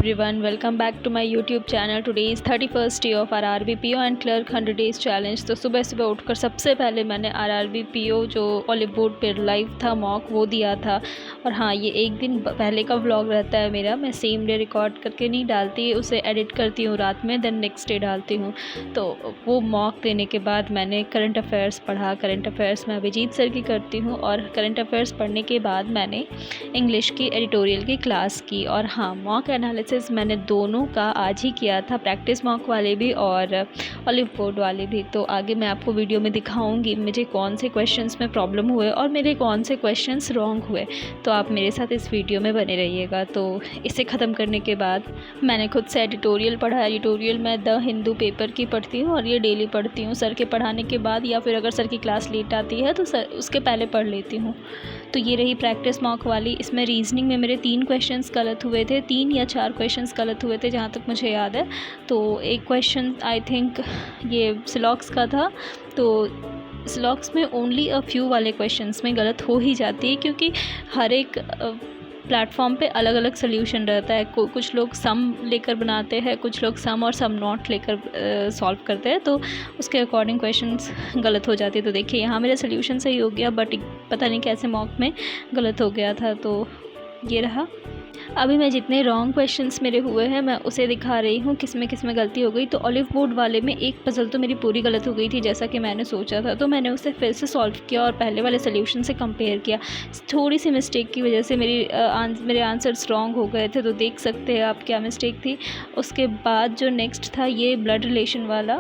everyone, welcome back to my YouTube channel. Today is 31st day of our RRBPO and Clerk 100 Days Challenge। तो सुबह सुबह उठकर सबसे पहले मैंने RRBPO जो ऑलिव बोर्ड पर लाइव था मॉक वो दिया था। और हाँ, ये एक दिन पहले का व्लॉग रहता है मेरा। मैं सेम डे रिकॉर्ड करके नहीं डालती, उसे एडिट करती हूँ रात में, देन नेक्स्ट डे डालती हूँ। तो वो मॉक देने के बाद मैंने करंट अफेयर्स पढ़ा। करंट अफेयर्स मैं अभिजीत सर की करती हूँ और करंट अफेयर्स पढ़ने के बाद मैंने इंग्लिश की एडिटोरियल की क्लास की। और हाँ, मॉक एनालिसिस मैंने दोनों का आज ही किया था, प्रैक्टिस मॉक वाले भी और ऑलिव बोर्ड वाले भी। तो आगे मैं आपको वीडियो में दिखाऊंगी मुझे कौन से क्वेश्चंस में प्रॉब्लम हुए और मेरे कौन से क्वेश्चंस रॉन्ग हुए। तो आप मेरे साथ इस वीडियो में बने रहिएगा। तो इसे ख़त्म करने के बाद मैंने खुद से एडिटोरियल पढ़ा। एडिटोरियल मैं द हिंदू पेपर की पढ़ती हूँ और ये डेली पढ़ती हूँ सर के पढ़ाने के बाद, या फिर अगर सर की क्लास लेट आती है तो सर उसके पहले पढ़ लेती हूँ। तो ये रही प्रैक्टिस मॉक वाली। इसमें रीजनिंग में मेरे 3 क्वेश्चंस गलत हुए थे, 3 या 4 क्वेश्चंस गलत हुए थे जहाँ तक मुझे याद है। तो एक क्वेश्चन आई थिंक ये सिलॉक्स का था। तो सिलॉक्स में ओनली अ फ्यू वाले क्वेश्चंस में गलत हो ही जाती है, क्योंकि हर एक प्लेटफॉर्म पे अलग अलग सोल्यूशन रहता है। कुछ लोग सम लेकर बनाते हैं, कुछ लोग सम और सम नॉट लेकर सॉल्व करते हैं, तो उसके अकॉर्डिंग क्वेश्चंस गलत हो जाती है। तो देखिए यहाँ मेरा सोल्यूशन सही हो गया, बट पता नहीं कैसे मॉक में गलत हो गया था। तो ये रहा। अभी मैं जितने रॉन्ग क्वेश्चंस मेरे हुए हैं मैं उसे दिखा रही हूँ किस में गलती हो गई। तो ऑलिव बोर्ड वाले में एक पजल तो मेरी पूरी गलत हो गई थी जैसा कि मैंने सोचा था, तो मैंने उसे फिर से सॉल्व किया और पहले वाले सोल्यूशन से कंपेयर किया। थोड़ी सी मिस्टेक की वजह से मेरे आंसर्स रॉन्ग हो गए थे, तो देख सकते हैं आप क्या मिस्टेक थी। उसके बाद जो नेक्स्ट था ये ब्लड रिलेशन वाला,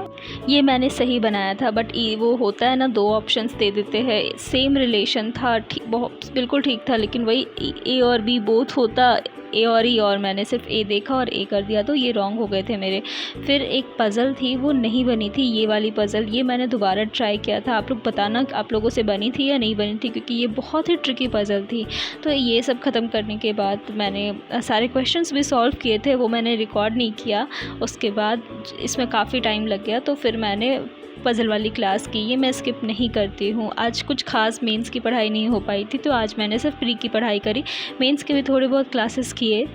ये मैंने सही बनाया था, बट वो होता है ना 2 ऑप्शंस दे देते हैं। सेम रिलेशन था, बिल्कुल ठीक था, लेकिन वही ए और बी बोथ होता ए और ई, और मैंने सिर्फ ए देखा और ए कर दिया, तो ये रॉन्ग हो गए थे मेरे। फिर एक पज़ल थी वो नहीं बनी थी, ये वाली पज़ल, ये मैंने दोबारा ट्राई किया था। आप लोग बताना आप लोगों से बनी थी या नहीं बनी थी, क्योंकि ये बहुत ही ट्रिकी पज़ल थी। तो ये सब ख़त्म करने के बाद मैंने सारे क्वेश्चंस भी सॉल्व किए थे, वो मैंने रिकॉर्ड नहीं किया। उसके बाद इसमें काफ़ी टाइम लग गया, तो फिर मैंने पज़ल वाली क्लास की। ये मैं स्किप नहीं करती हूँ। आज कुछ खास मेंस की पढ़ाई नहीं हो पाई थी, तो आज मैंने सिर्फ प्री की पढ़ाई करी। मेंस के भी थोड़े बहुत क्लासेस किए।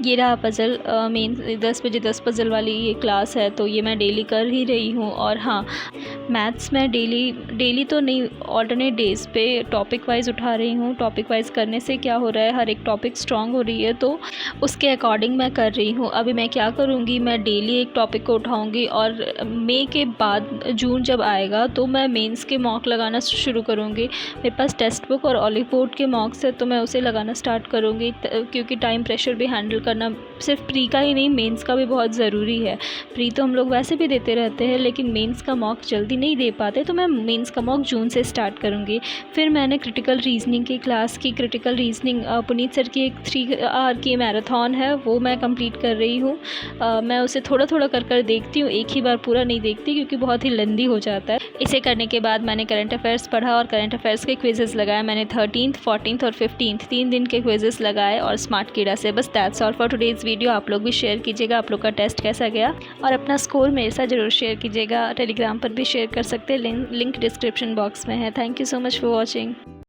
ये रहा पज़ल मेन 10 बजे 10 पज़ल वाली ये क्लास है, तो ये मैं डेली कर ही रही हूँ। और हाँ, मैथ्स में डेली तो नहीं, ऑल्टरनेट डेज़ पे टॉपिक वाइज उठा रही हूँ। टॉपिक वाइज करने से क्या हो रहा है, हर एक टॉपिक स्ट्रॉन्ग हो रही है, तो उसके अकॉर्डिंग मैं कर रही हूँ। अभी मैं क्या करूँगी, मैं डेली एक टॉपिक को उठाऊँगी और मई के बाद जून जब आएगा तो मैं मेंस के मॉक लगाना शुरू करूँगी। मेरे पास टेक्स्ट बुक और ऑलिव बोर्ड के मॉक्स है, तो मैं उसे लगाना स्टार्ट करूँगी, क्योंकि टाइम प्रेशर भी हैंडल करना सिर्फ प्री का ही नहीं, मेंस का भी बहुत ज़रूरी है। प्री तो हम लोग वैसे भी देते रहते हैं, लेकिन मेंस का मॉक जल्दी नहीं दे पाते, तो मैं मेंस का मॉक जून से स्टार्ट करूँगी। फिर मैंने क्रिटिकल रीजनिंग की क्लास की। क्रिटिकल रीजनिंग पुनीत सर की एक 3 आवर की मैराथन है, वो मैं कंप्लीट कर रही हूँ। मैं उसे थोड़ा थोड़ा कर देखती हूँ, एक ही बार पूरा नहीं देखती, क्योंकि बहुत ही लेंदी हो जाता है। इसे करने के बाद मैंने करंट अफेयर्स पढ़ा और करंट अफेयर्स के क्विजेस लगाए। मैंने 13th, 14th और 15th 3 दिन के क्विजेस लगाए और स्मार्ट कीड़ा से। बस that's all for today's video. आप लोग भी शेयर कीजिएगा आप लोग का टेस्ट कैसा गया, और अपना स्कोर मेरे साथ ज़रूर शेयर कीजिएगा। टेलीग्राम पर भी शेयर कर सकते हैं, लिंक डिस्क्रिप्शन बॉक्स में है। Thank you so much for watching.